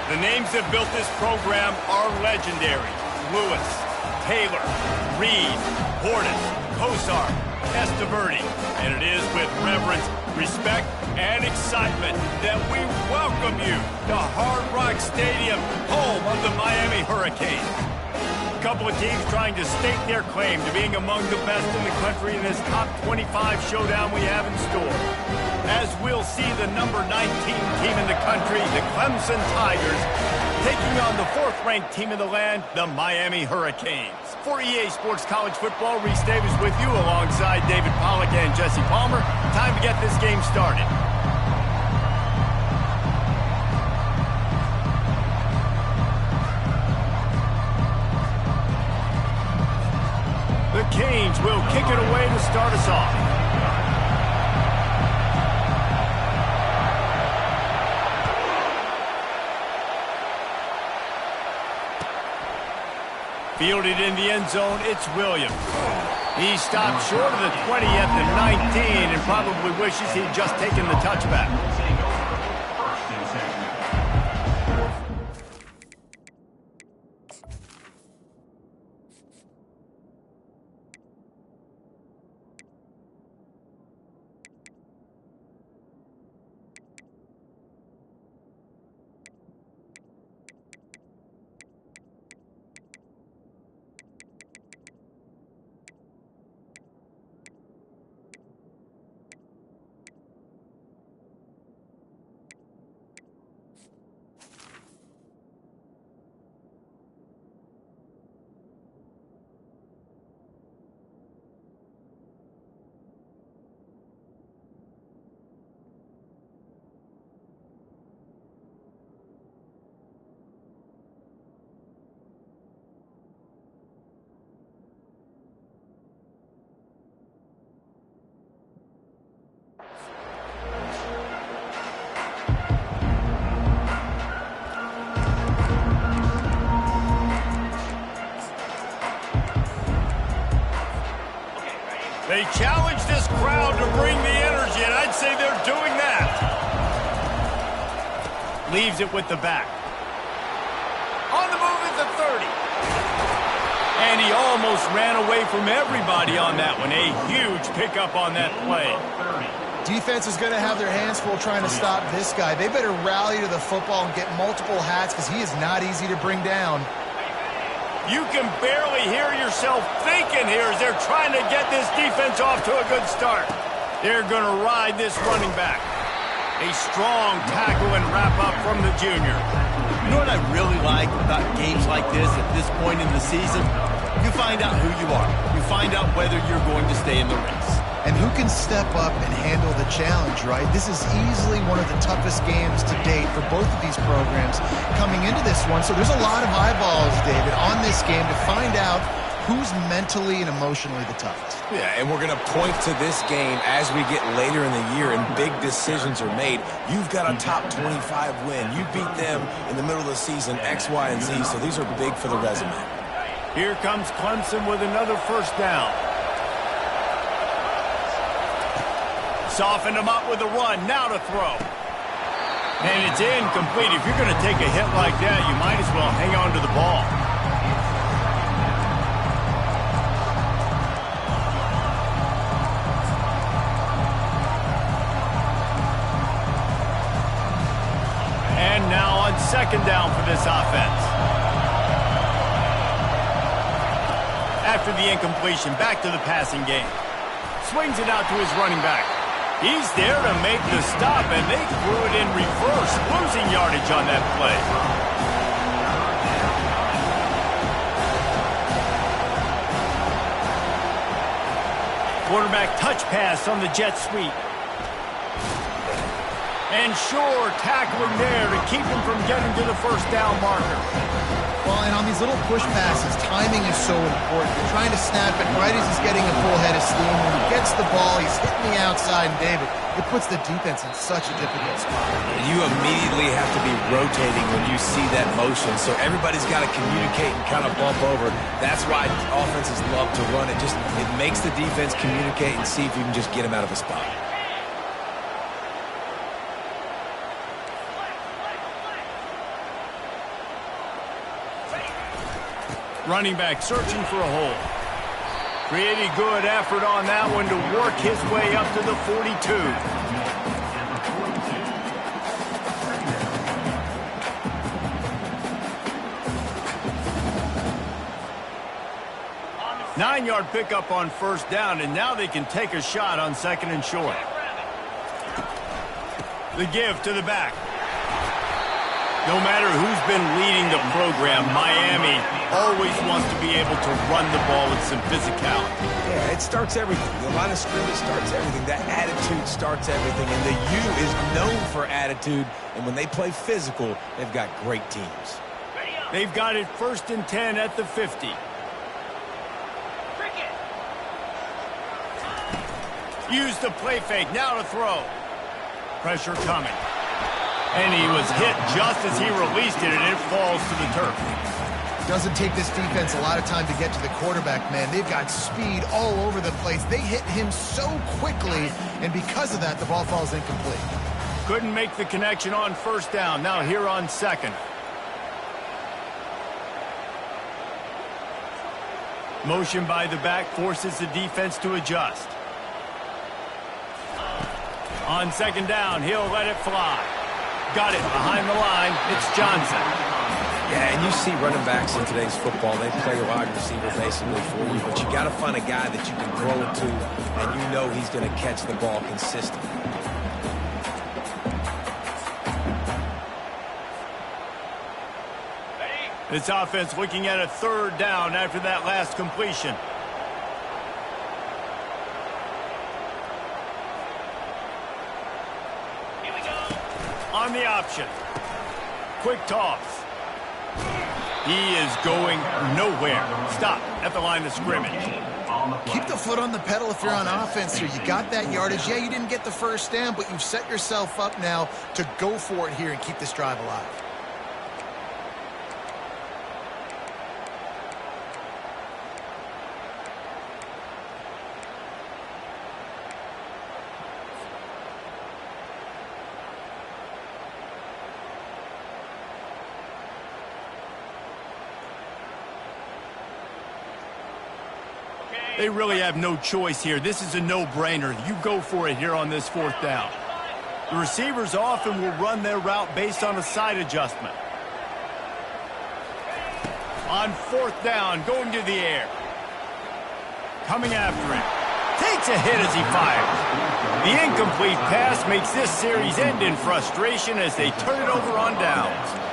The names that built this program are legendary. Lewis, Taylor, Reed, Portis, Kosar, Testaverde. And it is with reverence, respect, and excitement that we welcome you to Hard Rock Stadium, home of the Miami Hurricanes. A couple of teams trying to stake their claim to being among the best in the country in this top 25 showdown we have in store. As we'll see the number 19 team in the country, the Clemson Tigers, taking on the 4th-ranked team in the land, the Miami Hurricanes. For EA Sports College Football, Reese Davis with you alongside David Pollack and Jesse Palmer. Time to get this game started. The Canes will kick it away to start us off. Fielded in the end zone, it's Williams. He stopped short of the 20 at the 19 and probably wishes he'd just taken the touchback. They challenge this crowd to bring the energy, and I'd say they're doing that. Leaves it with the back. On the move at the 30. And he almost ran away from everybody on that one. A huge pickup on that play. Defense is going to have their hands full trying to stop this guy. They better rally to the football and get multiple hats because he is not easy to bring down. You can barely hear yourself thinking here as they're trying to get this defense off to a good start. They're going to ride this running back. A strong tackle and wrap-up from the junior. You know what I really like about games like this at this point in the season? You find out who you are. You find out whether you're going to stay in the race. And who can step up and handle the challenge, right? This is easily one of the toughest games to date for both of these programs coming into this one. So there's a lot of eyeballs, David, on this game to find out who's mentally and emotionally the toughest. Yeah, and we're going to point to this game as we get later in the year and big decisions are made. You've got a top 25 win. You beat them in the middle of the season, X, Y, and Z, so these are big for the resume. Here comes Clemson with another first down. Softened him up with a run, now to throw. And it's incomplete. If you're going to take a hit like that, you might as well hang on to the ball. And now on second down for this offense. After the incompletion, back to the passing game. Swings it out to his running back. He's there to make the stop, and they threw it in reverse, losing yardage on that play. Quarterback touch pass on the jet sweep. And sure, tackling there to keep him from getting to the first down marker. Well, and on these little push passes, timing is so important. You're trying to snap it right as he's getting a full head of steam. When he gets the ball, he's hitting the outside, and David, it puts the defense in such a difficult spot. You immediately have to be rotating when you see that motion, so everybody's got to communicate and kind of bump over. That's why offenses love to run it. It makes the defense communicate and see if you can just get him out of a spot. Running back searching for a hole. Pretty good effort on that one to work his way up to the 42. 9-yard pickup on first down, and now they can take a shot on 2nd and short. The give to the back. No matter who's been leading the program, Miami always wants to be able to run the ball with some physicality. Yeah, it starts everything. The line of scrimmage starts everything. That attitude starts everything. And the U is known for attitude. And when they play physical, they've got great teams. They've got it 1st and 10 at the 50. Use the play fake. Now to throw. Pressure coming. And he was hit just as he released it, and it falls to the turf. Doesn't take this defense a lot of time to get to the quarterback, man. They've got speed all over the place. They hit him so quickly, and because of that, the ball falls incomplete. Couldn't make the connection on first down. Now here on 2nd. Motion by the back forces the defense to adjust. On 2nd down, he'll let it fly. Got it behind the line. It's Johnson. Yeah, and you see running backs in today's football, they play a wide receiver basically for you, but you got to find a guy that you can throw it to, and you know he's going to catch the ball consistently. This offense looking at a 3rd down after that last completion. On the option. Quick toss. He is going nowhere. Stop at the line of scrimmage. Keep the foot on the pedal if you're on offense here. You got that yardage. Yeah, you didn't get the first down, but you've set yourself up now to go for it here and keep this drive alive. They really have no choice here. This is a no-brainer. You go for it here on this 4th down. The receivers often will run their route based on a side adjustment. On 4th down, going to the air. Coming after him. Takes a hit as he fires. The incomplete pass makes this series end in frustration as they turn it over on downs.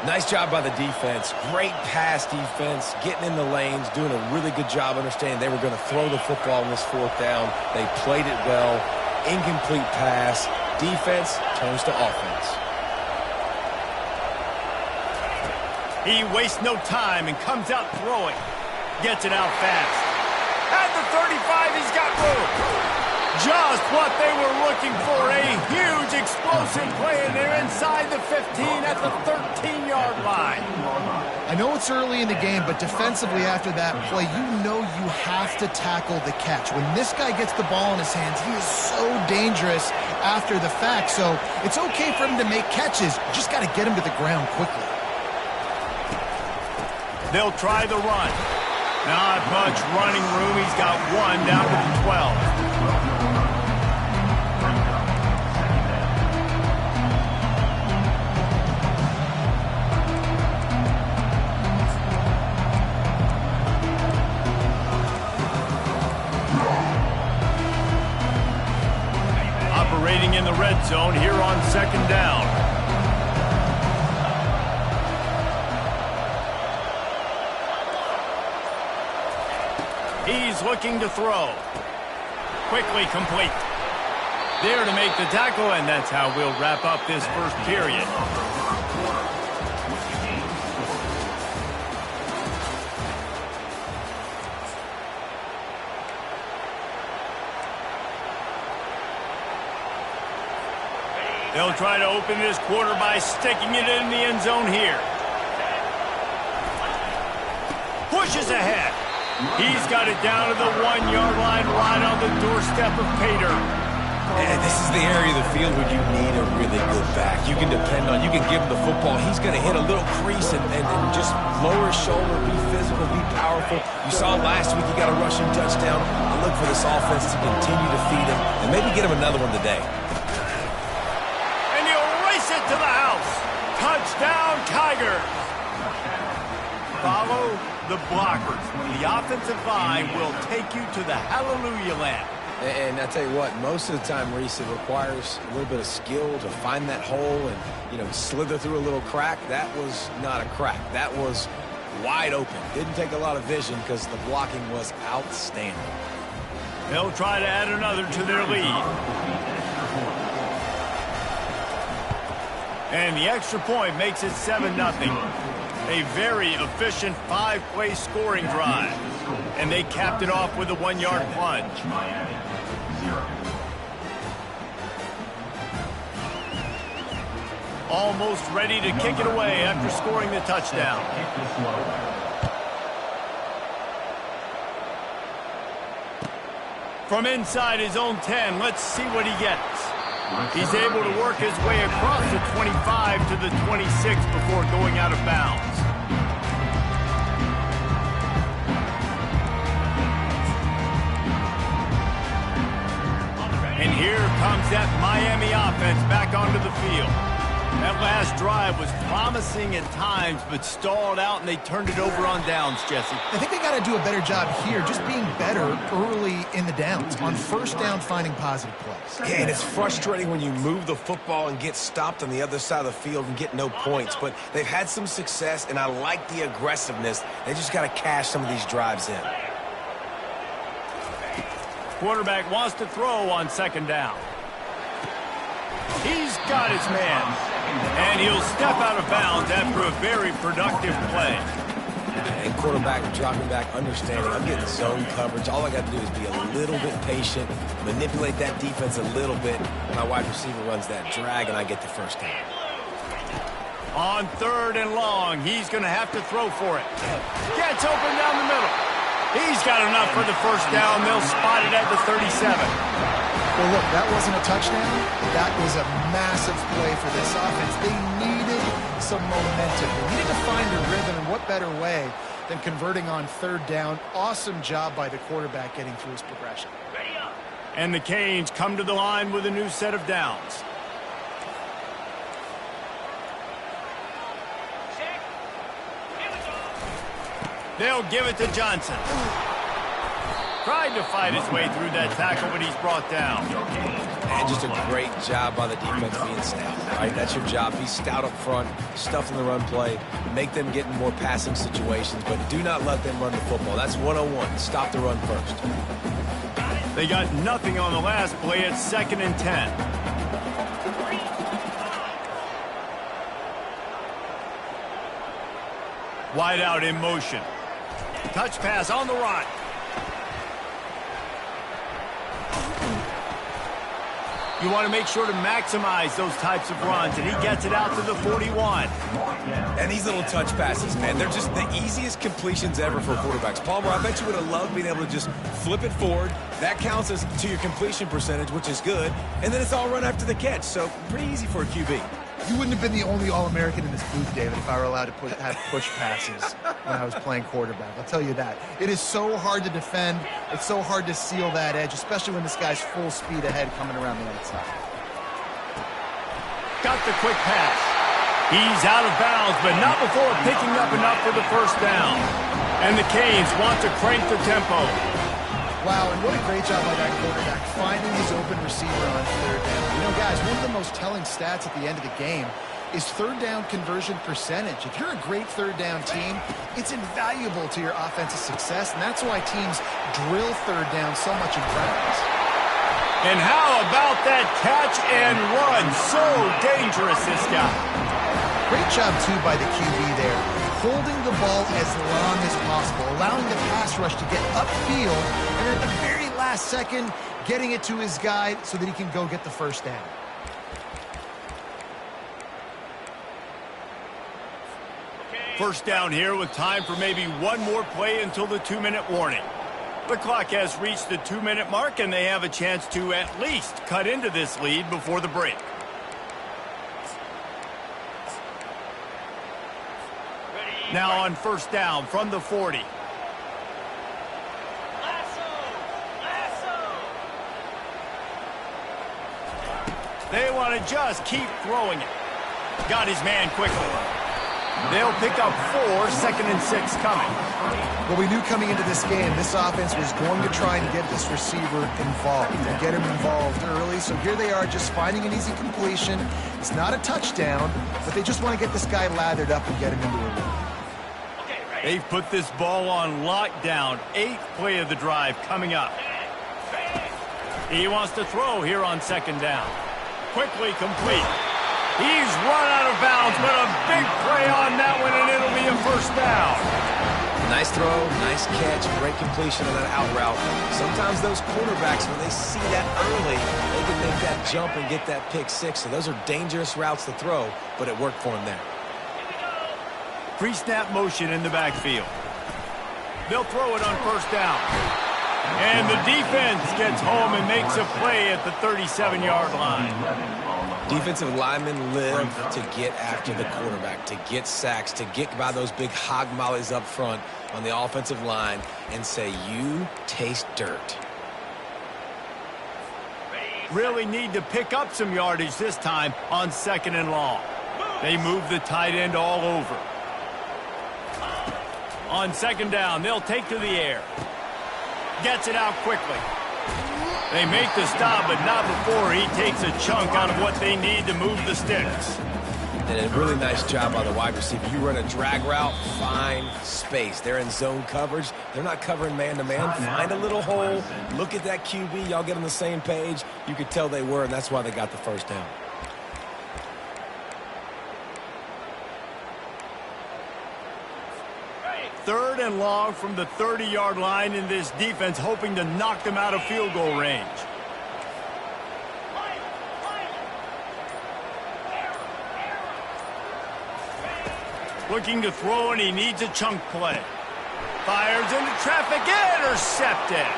Nice job by the defense. Great pass defense, getting in the lanes, doing a really good job understanding they were going to throw the football in this 4th down. They played it well. Incomplete pass. Defense turns to offense. He wastes no time and comes out throwing. Gets it out fast. At the 35, he's got room. Just what they were looking for, a huge explosive play, and they're inside the 15 at the 13-yard line. I know it's early in the game, but defensively after that play, you know you have to tackle the catch. When this guy gets the ball in his hands, he is so dangerous after the fact, so it's okay for him to make catches. You just got to get him to the ground quickly. They'll try the run. Not much running room. He's got one down to the 12. Operating in the red zone here on 2nd down. He's looking to throw. Quickly complete. There to make the tackle, and that's how we'll wrap up this first period. They'll try to open this quarter by sticking it in the end zone here. Pushes ahead. He's got it down to the 1-yard line right on the doorstep of pay dirt. And this is the area of the field where you need a really good back. You can depend on, you can give him the football. He's going to hit a little crease and just lower his shoulder, be physical, be powerful. You saw last week he got a rushing touchdown. I look for this offense to continue to feed him and maybe get him another one today. And he'll race it to the house. Touchdown, Tigers. Follow the blockers. The offensive line will take you to the hallelujah land. And I tell you what, most of the time, Reese, it requires a little bit of skill to find that hole and, you know, slither through a little crack. That was not a crack. That was wide open. Didn't take a lot of vision because the blocking was outstanding. They'll try to add another to their lead. And the extra point makes it 7-0. A very efficient 5-play scoring drive. And they capped it off with a 1-yard plunge. Almost ready to kick it away after scoring the touchdown. From inside his own 10, let's see what he gets. He's able to work his way across the 25 to the 26 before going out of bounds. And here comes that Miami offense back onto the field. That last drive was promising at times, but stalled out, and they turned it over on downs, Jesse. I think they got to do a better job here, just being better early in the downs, on first down finding positive plays. Yeah, and it's frustrating when you move the football and get stopped on the other side of the field and get no points. But they've had some success, and I like the aggressiveness. They just got to cash some of these drives in. Quarterback wants to throw on second down. He's got his man. And he'll step out of bounds after a very productive play. And quarterback dropping back, understanding I'm getting zone coverage. All I got to do is be a little bit patient, manipulate that defense a little bit. My wide receiver runs that drag, and I get the first down. On 3rd and long, he's going to have to throw for it. Gets open down the middle. He's got enough for the first down. They'll spot it at the 37. Well, look, that wasn't a touchdown. That was a massive play for this offense. They needed some momentum. They needed to find a rhythm, and what better way than converting on 3rd down. Awesome job by the quarterback getting through his progression. And the Canes come to the line with a new set of downs. They'll give it to Johnson. Tried to fight his way through that tackle, but he's brought down. And just a great job by the defense being stout. Right, that's your job. Be stout up front, stuff in the run play, make them get in more passing situations, but do not let them run the football. That's 101. Stop the run first. They got nothing on the last play at 2nd and 10. Wide out in motion. Touch pass on the run. You want to make sure to maximize those types of runs, and he gets it out to the 41. And these little touch passes, man, they're just the easiest completions ever for quarterbacks. Palmer, I bet you would have loved being able to just flip it forward. That counts as to your completion percentage, which is good. And then it's all run after the catch, so pretty easy for a QB. You wouldn't have been the only All-American in this booth, David, if I were allowed to have push passes when I was playing quarterback. I'll tell you that. It is so hard to defend. It's so hard to seal that edge, especially when this guy's full speed ahead coming around the outside. Got the quick pass. He's out of bounds, but not before picking up enough for the first down. And the Canes want to crank the tempo. Wow, and what a great job by that quarterback, finding his open receiver on 3rd down. You know, guys, one of the most telling stats at the end of the game is 3rd down conversion percentage. If you're a great 3rd down team, it's invaluable to your offensive success, and that's why teams drill 3rd down so much in practice. And how about that catch and run? So dangerous, this guy. Great job, too, by the QB there, holding the ball as long as possible, allowing the pass rush to get upfield, and at the very last second, getting it to his guy so that he can go get the first down. First down here with time for maybe one more play until the 2-minute warning. The clock has reached the 2-minute mark, and they have a chance to at least cut into this lead before the break. Now on first down from the 40. They want to just keep throwing it. Got his man quickly. They'll pick up 4, 2nd and 6 coming. Well, we knew coming into this game, this offense was going to try and get this receiver involved and get him involved early. So here they are just finding an easy completion. It's not a touchdown, but they just want to get this guy lathered up and get him into a run. They've put this ball on lockdown. 8th play of the drive coming up. He wants to throw here on 2nd down. Quickly complete. He's run out of bounds, but a big play on that one, and it'll be a first down. Nice throw, nice catch, great completion on that out route. Sometimes those quarterbacks, when they see that early, they can make that jump and get that pick 6. So those are dangerous routes to throw, but it worked for him there. Pre-snap motion in the backfield. They'll throw it on first down. And the defense gets home and makes a play at the 37-yard line. Defensive linemen live to get after the quarterback, to get sacks, to get by those big hog mollies up front on the offensive line and say, you taste dirt. Really need to pick up some yardage this time on 2nd and long. They move the tight end all over. On 2nd down, they'll take to the air. Gets it out quickly. They make the stop, but not before he takes a chunk out of what they need to move the sticks. And a really nice job by the wide receiver. You run a drag route, find space. They're in zone coverage. They're not covering man-to-man. Find a little hole. Look at that QB. Y'all get on the same page. You could tell they were, and that's why they got the first down. Third and long from the 30-yard line, in this defense hoping to knock them out of field goal range. Looking to throw, and he needs a chunk play. Fires into traffic, intercepted.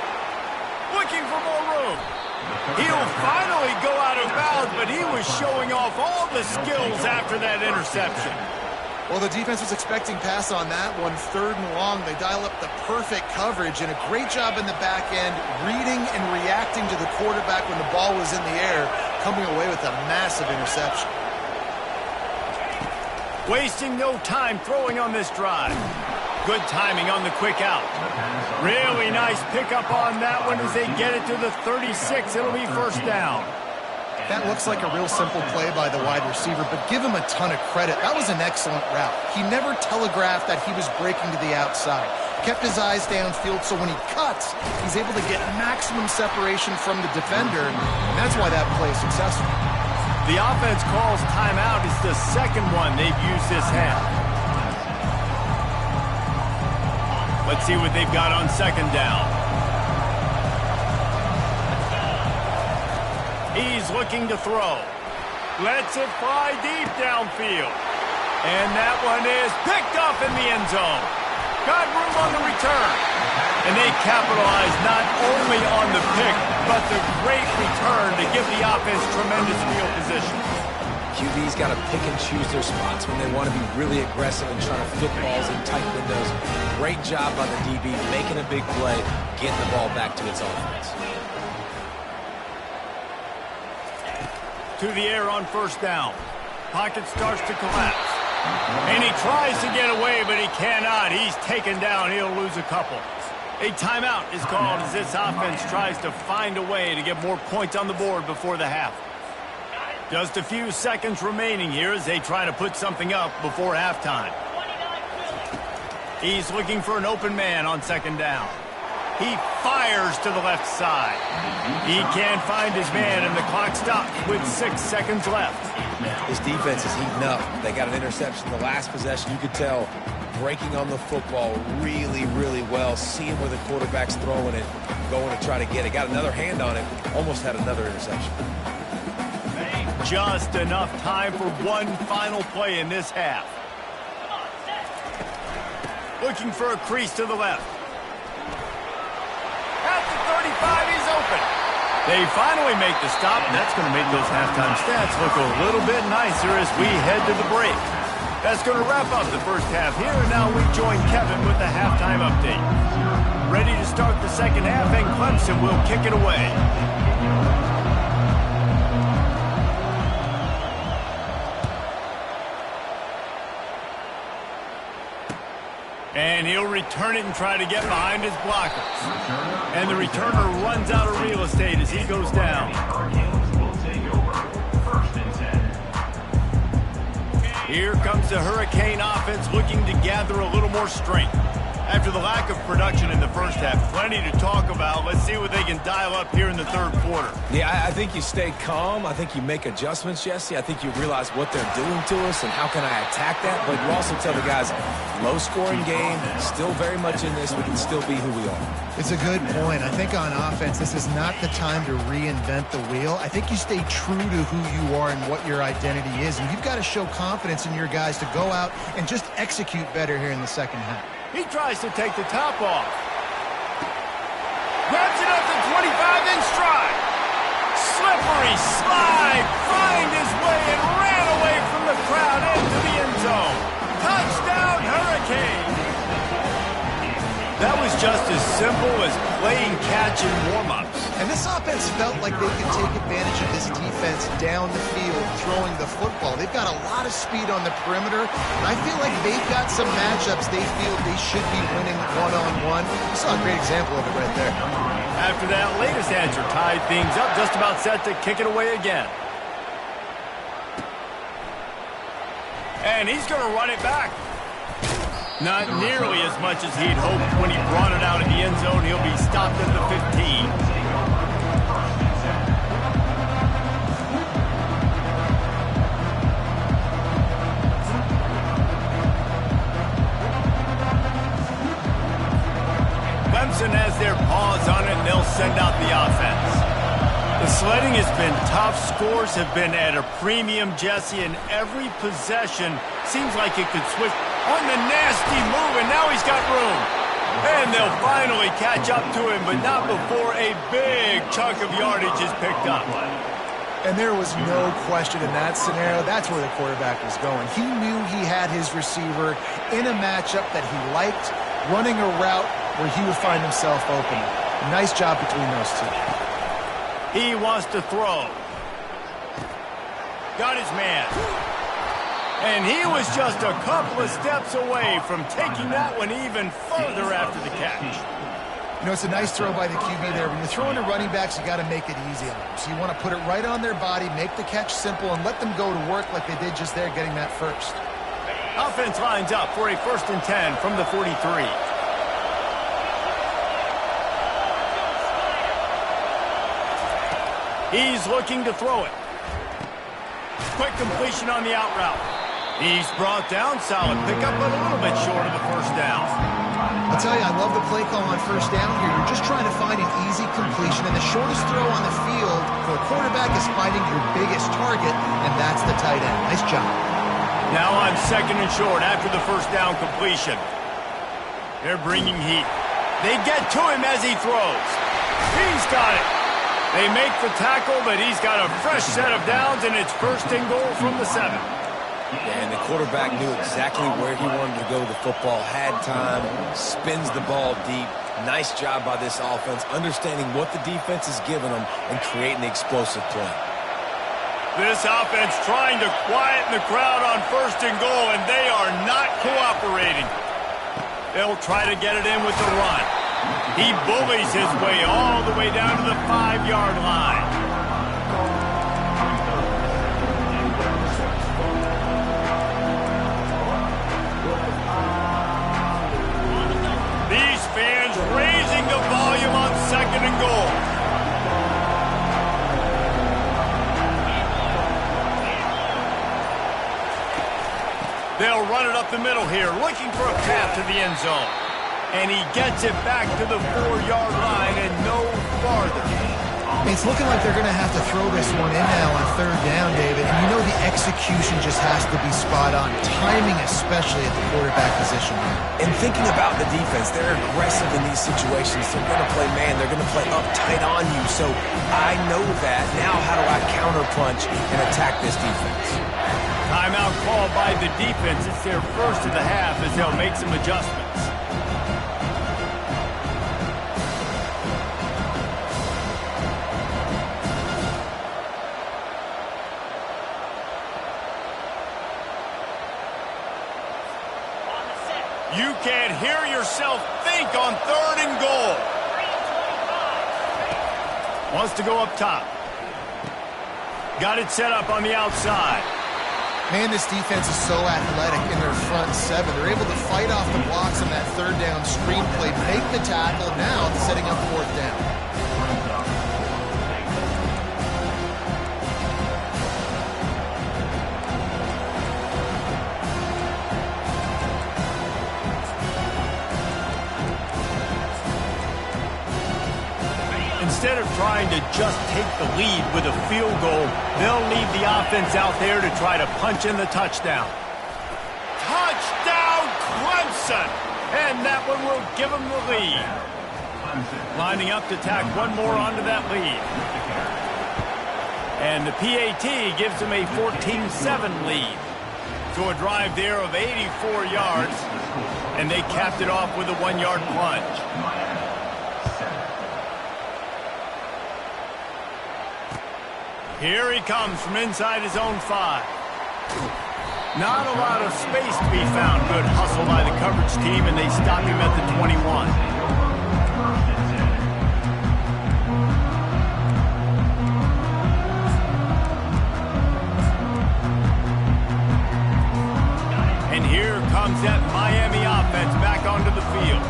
Looking for more room. He'll finally go out of bounds, but he was showing off all the skills after that interception. Well, the defense was expecting pass on that one. 3rd and long, they dial up the perfect coverage and a great job in the back end, reading and reacting to the quarterback when the ball was in the air, coming away with a massive interception. Wasting no time throwing on this drive. Good timing on the quick out. Really nice pickup on that one as they get it to the 36. It'll be first down. That looks like a real simple play by the wide receiver, but give him a ton of credit. That was an excellent route. He never telegraphed that he was breaking to the outside. Kept his eyes downfield, so when he cuts, he's able to get maximum separation from the defender, and that's why that play is successful. The offense calls timeout. It's the second one they've used this half. Let's see what they've got on 2nd down. He's looking to throw. Lets it fly deep downfield. And that one is picked up in the end zone. Got room on the return. And they capitalize not only on the pick, but the great return to give the offense tremendous field position. QB's got to pick and choose their spots when they want to be really aggressive and trying to fit balls in tight windows. Great job by the DB, making a big play, getting the ball back to its offense. To the air on first down. Pocket starts to collapse. And he tries to get away, but he cannot. He's taken down. He'll lose a couple. A timeout is called as this offense tries to find a way to get more points on the board before the half. Just a few seconds remaining here as they try to put something up before halftime. He's looking for an open man on 2nd down. He fires to the left side. He can't find his man, and the clock stops with 6 seconds left. This defense is heating up. They got an interception the last possession. You could tell breaking on the football really, really well, seeing where the quarterback's throwing it, going to try to get it. Got another hand on it, almost had another interception. Just enough time for one final play in this half. Looking for a crease to the left. he's open. They finally make the stop, and that's going to make those halftime stats look a little bit nicer as we head to the break. That's going to wrap up the first half here, and now we join Kevin with the halftime update. Ready to start the second half, and Clemson will kick it away. And he'll return it and try to get behind his blockers. And the returner runs out of real estate as he goes down. Here comes the Hurricane offense looking to gather a little more strength. After the lack of production in the first half, plenty to talk about. Let's see what they can dial up here in the third quarter. Yeah, I think you stay calm. I think you make adjustments, Jesse. I think you realize what they're doing to us and how can I attack that. But you also tell the guys, low-scoring game, still very much in this. We can still be who we are. It's a good point. I think on offense, this is not the time to reinvent the wheel. I think you stay true to who you are and what your identity is. And you've got to show confidence in your guys to go out and just execute better here in the second half. He tries to take the top off. Grabs it up to 25 in stride. Slippery slide. Find his way and ran away from the crowd into the end zone. Touchdown, Hurricane. That was just as simple as playing catch in warm-ups. And this offense felt like they could take advantage of this defense down the field, throwing the football. They've got a lot of speed on the perimeter, and I feel like they've got some matchups they feel they should be winning one-on-one. You saw a great example of it right there. After that latest answer tied things up, just about set to kick it away again. And he's going to run it back. Not nearly as much as he'd hoped when he brought it out in the end zone. He'll be stopped at the 15. Clemson has their paws on it, and they'll send out the offense. The sledding has been tough. Scores have been at a premium, Jesse, and every possession seems like it could switch on the nasty move, and now he's got room. And they'll finally catch up to him, but not before a big chunk of yardage is picked up. And there was no question in that scenario. That's where the quarterback was going. He knew he had his receiver in a matchup that he liked, running a route where he would find himself open. Nice job between those two. He wants to throw. Got his man. And he was just a couple of steps away from taking that one even further after the catch. You know, it's a nice throw by the QB there. When you're throwing to running backs, you got to make it easy on them. So you want to put it right on their body, make the catch simple, and let them go to work like they did just there, getting that first. Offense lines up for a 1st and 10 from the 43. He's looking to throw it. Quick completion on the out route. He's brought down. Solid pickup, but a little bit short of the first down. I'll tell you, I love the play call on first down here. You're just trying to find an easy completion, and the shortest throw on the field for a quarterback is finding your biggest target, and that's the tight end. Nice job. Now on 2nd and short after the first down completion. They're bringing heat. They get to him as he throws. He's got it. They make the tackle, but he's got a fresh set of downs, and it's 1st and goal from the 7. Yeah, and the quarterback knew exactly where he wanted to go with the football, had time, spins the ball deep. Nice job by this offense, understanding what the defense is giving them and creating the explosive play. This offense trying to quieten the crowd on 1st and goal, and they are not cooperating. They'll try to get it in with the run. He bullies his way all the way down to the 5-yard line. These fans raising the volume on 2nd and goal. They'll run it up the middle here, looking for a path to the end zone. And he gets it back to the 4-yard line and no farther. It's looking like they're going to have to throw this one in now on third down, David. And you know the execution just has to be spot on. Timing, especially at the quarterback position. And thinking about the defense, they're aggressive in these situations. They're going to play man. They're going to play up tight on you. So I know that. Now how do I counterpunch and attack this defense? Timeout called by the defense. It's their first of the half as they'll make some adjustments. You can't hear yourself think on third and goal. Wants to go up top. Got it set up on the outside. Man, this defense is so athletic in their front seven. They're able to fight off the blocks on that third down screenplay, make the tackle, now setting up fourth down. Instead of trying to just take the lead with a field goal, they'll leave the offense out there to try to punch in the touchdown. Touchdown, Clemson! And that one will give them the lead. Lining up to tack one more onto that lead. And the PAT gives them a 14-7 lead. So a drive there of 84 yards, and they capped it off with a 1-yard plunge. Here he comes from inside his own 5. Not a lot of space to be found. Good hustle by the coverage team, and they stop him at the 21. And here comes that Miami offense back onto the field.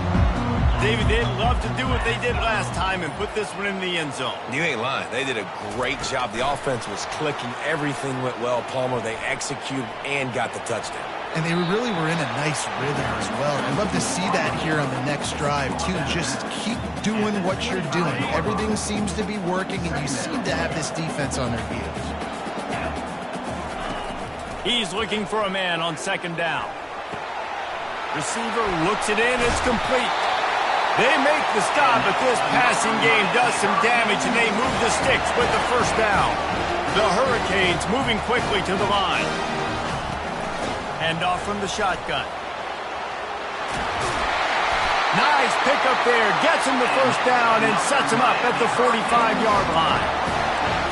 David, they'd love to do what they did last time and put this one in the end zone. You ain't lying. They did a great job. The offense was clicking. Everything went well. Palmer, they executed and got the touchdown. And they really were in a nice rhythm as well. I'd love to see that here on the next drive, too. Just keep doing what you're doing. Everything seems to be working, and you seem to have this defense on their heels. He's looking for a man on second down. Receiver looks it in. It's complete. They make the stop, but this passing game does some damage, and they move the sticks with the first down. The Hurricanes moving quickly to the line. Hand off from the shotgun. Nice pickup there. Gets him the first down and sets him up at the 45-yard line.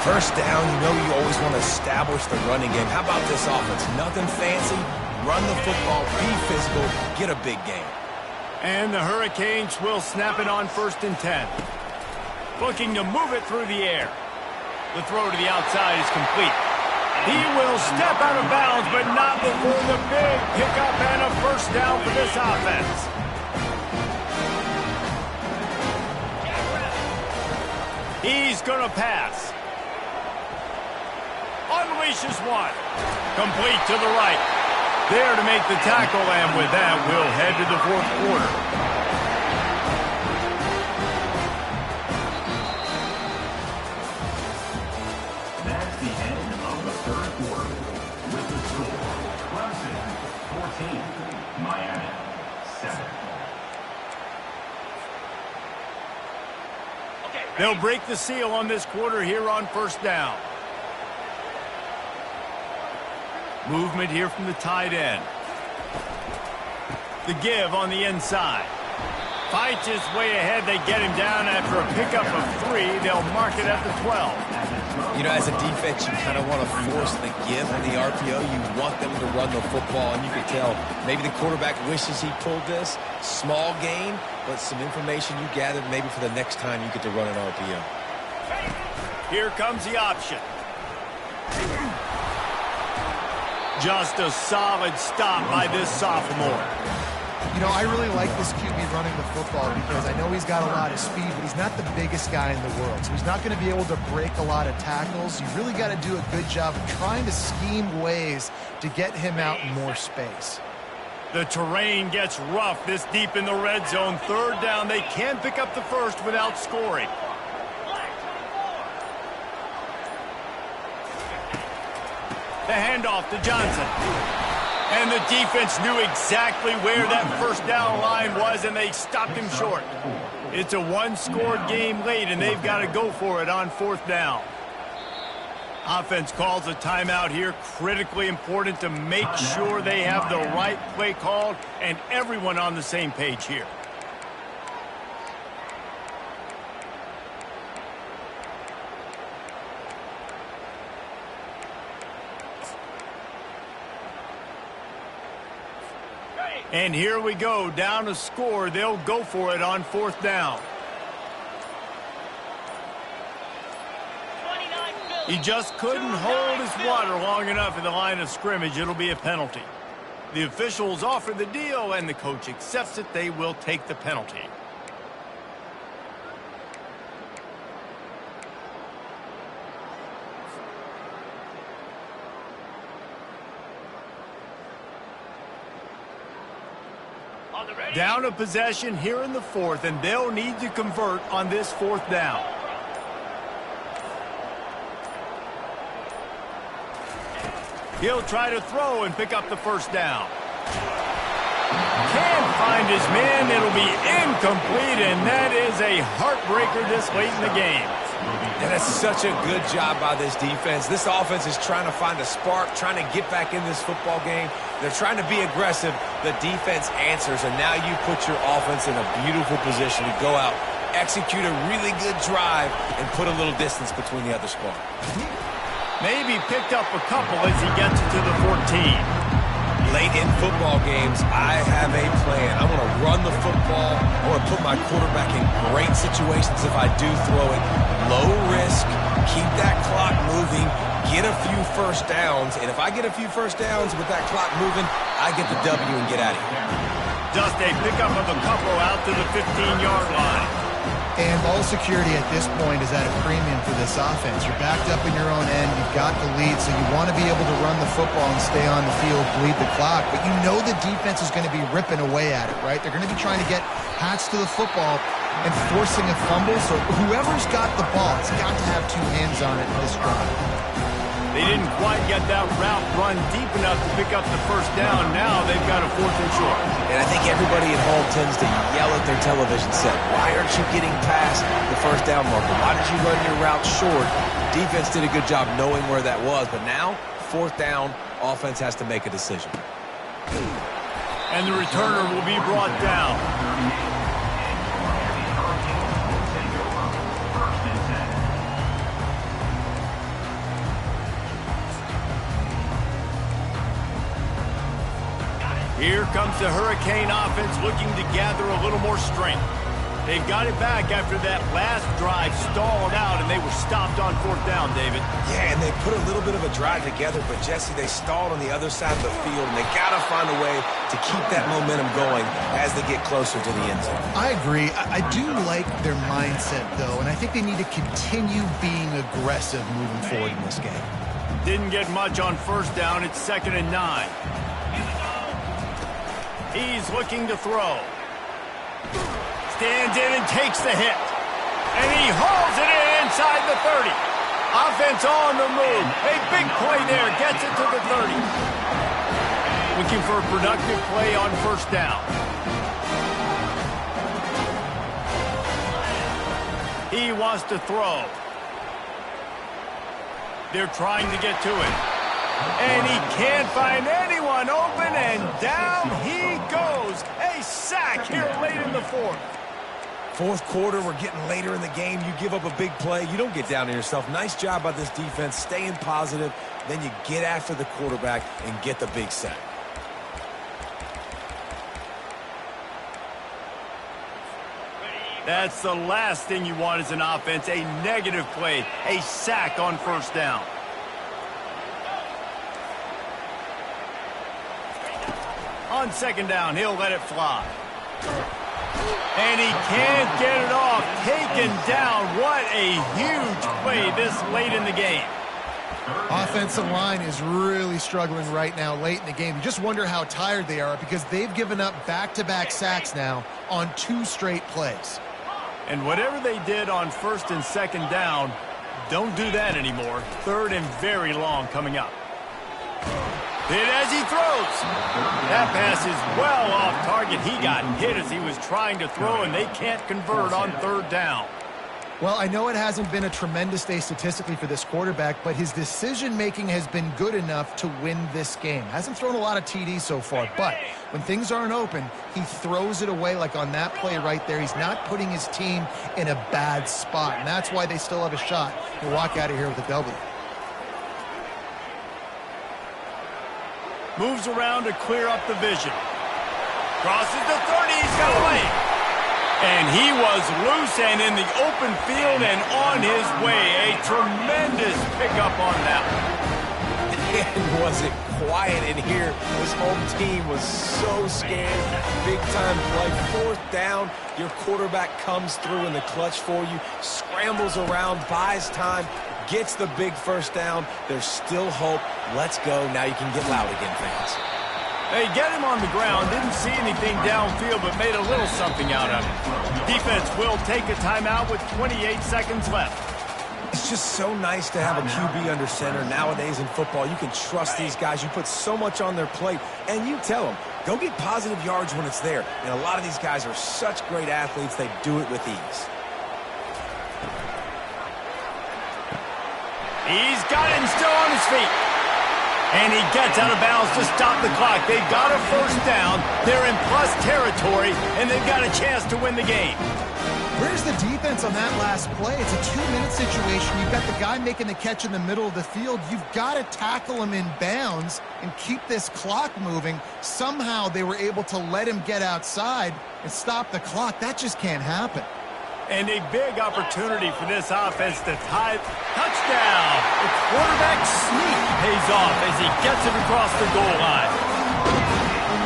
First down, you know you always want to establish the running game. How about this offense? Nothing fancy. Run the football, be physical, get a big game. And the Hurricanes will snap it on 1st and 10. Looking to move it through the air. The throw to the outside is complete. He will step out of bounds, but not before the big pickup and a first down for this offense. He's going to pass. Unleashes one. Complete to the right. There to make the tackle, and with that, we'll head to the fourth quarter. That's the end of the third quarter. With the score, Clemson 14, Miami 7. They'll break the seal on this quarter here on first down. Movement here from the tight end. The give on the inside. Fights his way ahead. They get him down after a pickup of 3. They'll mark it at the 12. You know, as a defense, you kind of want to force the give on the RPO. You want them to run the football, and you can tell maybe the quarterback wishes he pulled this. Small gain, but some information you gathered maybe for the next time you get to run an RPO. Here comes the option. Just a solid stop by this sophomore. You know, I really like this QB running the football because I know he's got a lot of speed, but he's not the biggest guy in the world. So he's not going to be able to break a lot of tackles. You really got to do a good job of trying to scheme ways to get him out in more space. The terrain gets rough this deep in the red zone. Third down, they can pick up the first without scoring. The handoff to Johnson. And the defense knew exactly where that first down line was, and they stopped him short. It's a one-score game late, and they've got to go for it on 4th down. Offense calls a timeout here. Critically important to make sure they have the right play called and everyone on the same page here. And here we go, down a score. They'll go for it on 4th down. He just couldn't hold his water long enough in the line of scrimmage. It'll be a penalty. The officials offer the deal, and the coach accepts it. They will take the penalty. Down a possession here in the 4th, and they'll need to convert on this 4th down. He'll try to throw and pick up the first down. Can't find his man. It'll be incomplete, and that is a heartbreaker this late in the game. And that's such a good job by this defense. This offense is trying to find a spark, trying to get back in this football game. They're trying to be aggressive. The defense answers, and now you put your offense in a beautiful position to go out, execute a really good drive, and put a little distance between the other squad. Maybe picked up a couple as he gets it to the 14. Late in football games, I have a plan. I want to run the football. I want to put my quarterback in great situations if I do throw it. Low risk, keep that clock moving, get a few first downs. And if I get a few first downs with that clock moving, I get the W and get out of here. Just a pickup of a couple out to the 15-yard line. And ball security at this point is at a premium for this offense. You're backed up in your own end. You've got the lead, so you want to be able to run the football and stay on the field, bleed the clock. But you know the defense is going to be ripping away at it, right? They're going to be trying to get hats to the football and forcing a fumble. So whoever's got the ball has got to have two hands on it in this drive. They didn't quite get that route run deep enough to pick up the first down. Now they've got a 4th and short. And I think everybody at home tends to yell at their television set. Why aren't you getting past the first down marker? Why did you run your route short? Defense did a good job knowing where that was. But now, 4th down, offense has to make a decision. And the returner will be brought down. Here comes the Hurricane offense looking to gather a little more strength. They've got it back after that last drive stalled out, and they were stopped on 4th down, David. Yeah, and they put a little bit of a drive together, but, Jesse, they stalled on the other side of the field, and they got to find a way to keep that momentum going as they get closer to the end zone. I agree. I do like their mindset, though, and I think they need to continue being aggressive moving forward in this game. Didn't get much on 1st down. It's 2nd and 9. He's looking to throw. Stands in and takes the hit. And he hauls it in inside the 30. Offense on the move. A big play there. Gets it to the 30. Looking for a productive play on 1st down. He wants to throw. They're trying to get to it. And he can't find anyone open, and down he goes. A sack here late in the 4th. 4th quarter, we're getting later in the game. You give up a big play, you don't get down on yourself. Nice job by this defense, staying positive. Then you get after the quarterback and get the big sack. That's the last thing you want as an offense, a negative play, a sack on 1st down. On 2nd down, he'll let it fly. And he can't get it off. Taken down. What a huge play this late in the game. Offensive line is really struggling right now late in the game. You just wonder how tired they are because they've given up back-to-back sacks now on 2 straight plays. And whatever they did on 1st and 2nd down, don't do that anymore. 3rd and very long coming up. Hit as he throws. That pass is well off target. He got hit as he was trying to throw, and they can't convert on third down. Well, I know it hasn't been a tremendous day statistically for this quarterback, but his decision-making has been good enough to win this game. Hasn't thrown a lot of TDs so far, but when things aren't open, he throws it away like on that play right there. He's not putting his team in a bad spot, and that's why they still have a shot to walk out of here with a W. Moves around to clear up the vision. Crosses the 30, he's got away. And he was loose and in the open field and on his way. A tremendous pickup on that one. And was it quiet in here? His home team was so scared. Big time play. Fourth down. Your quarterback comes through in the clutch for you. Scrambles around, buys time, gets the big first down. There's still hope. Let's go. Now you can get loud again, fans. They get him on the ground, didn't see anything downfield, but made a little something out of it. Defense will take a timeout with 28 seconds left. It's just so nice to have a QB under center. Nowadays in football, you can trust these guys. You put so much on their plate, and you tell them, go get positive yards when it's there. And a lot of these guys are such great athletes, they do it with ease. He's got it and still on his feet. And he gets out of bounds to stop the clock. They've got a first down. They're in plus territory, and they've got a chance to win the game. Where's the defense on that last play? It's a 2-minute situation. You've got the guy making the catch in the middle of the field. You've got to tackle him in bounds and keep this clock moving. Somehow they were able to let him get outside and stop the clock. That just can't happen. And a big opportunity for this offense to tie. Touchdown! The quarterback sneak pays off as he gets it across the goal line.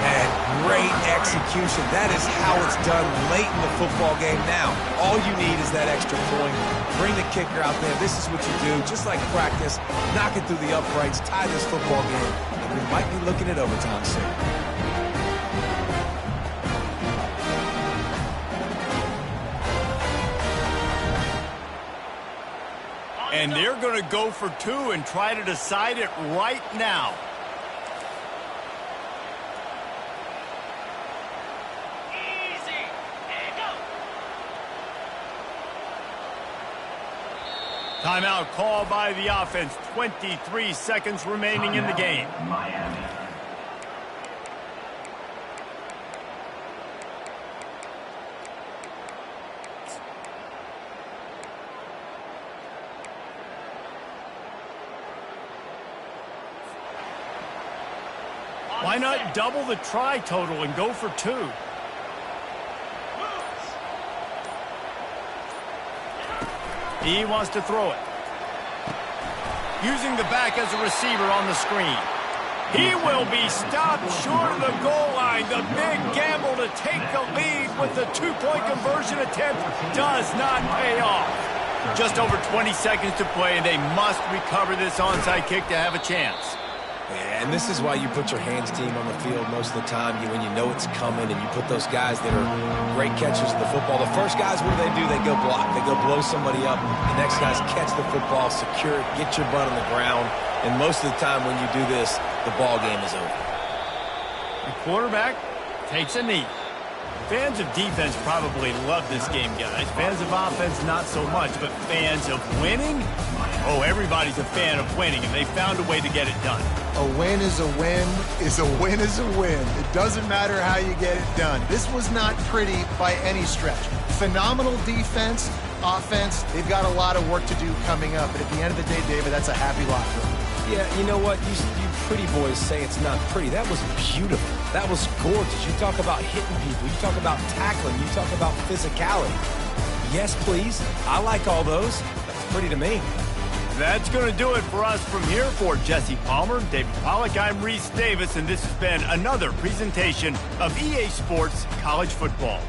And great execution. That is how it's done late in the football game now. All you need is that extra point. Bring the kicker out there. This is what you do. Just like practice, knock it through the uprights, tie this football game, and we might be looking at overtime soon. And they're going to go for two and try to decide it right now. Easy. And go. Timeout called by the offense. 23 seconds remaining in the game. Miami. Why not double the try total and go for two? He wants to throw it. Using the back as a receiver on the screen. He will be stopped short of the goal line. The big gamble to take the lead with the two-point conversion attempt does not pay off. Just over 20 seconds to play, and they must recover this onside kick to have a chance. And this is why you put your hands team on the field most of the time when you know it's coming, and you put those guys that are great catchers of the football. The first guys, what do? They go block. They go blow somebody up. The next guys catch the football, secure it, get your butt on the ground. And most of the time when you do this, the ball game is over. The quarterback takes a knee. Fans of defense probably love this game, guys. Fans of offense, not so much. But fans of winning? Oh, everybody's a fan of winning, and they found a way to get it done. A win is a win is a win is a win. It doesn't matter how you get it done. This was not pretty by any stretch. Phenomenal defense, offense. They've got a lot of work to do coming up. But at the end of the day, David, that's a happy locker room. Yeah, you know what? You pretty boys say it's not pretty. That was beautiful. That was gorgeous. You talk about hitting people. You talk about tackling. You talk about physicality. Yes, please. I like all those. That's pretty to me. That's going to do it for us from here. For Jesse Palmer, David Pollack, I'm Reese Davis, and this has been another presentation of EA Sports College Football.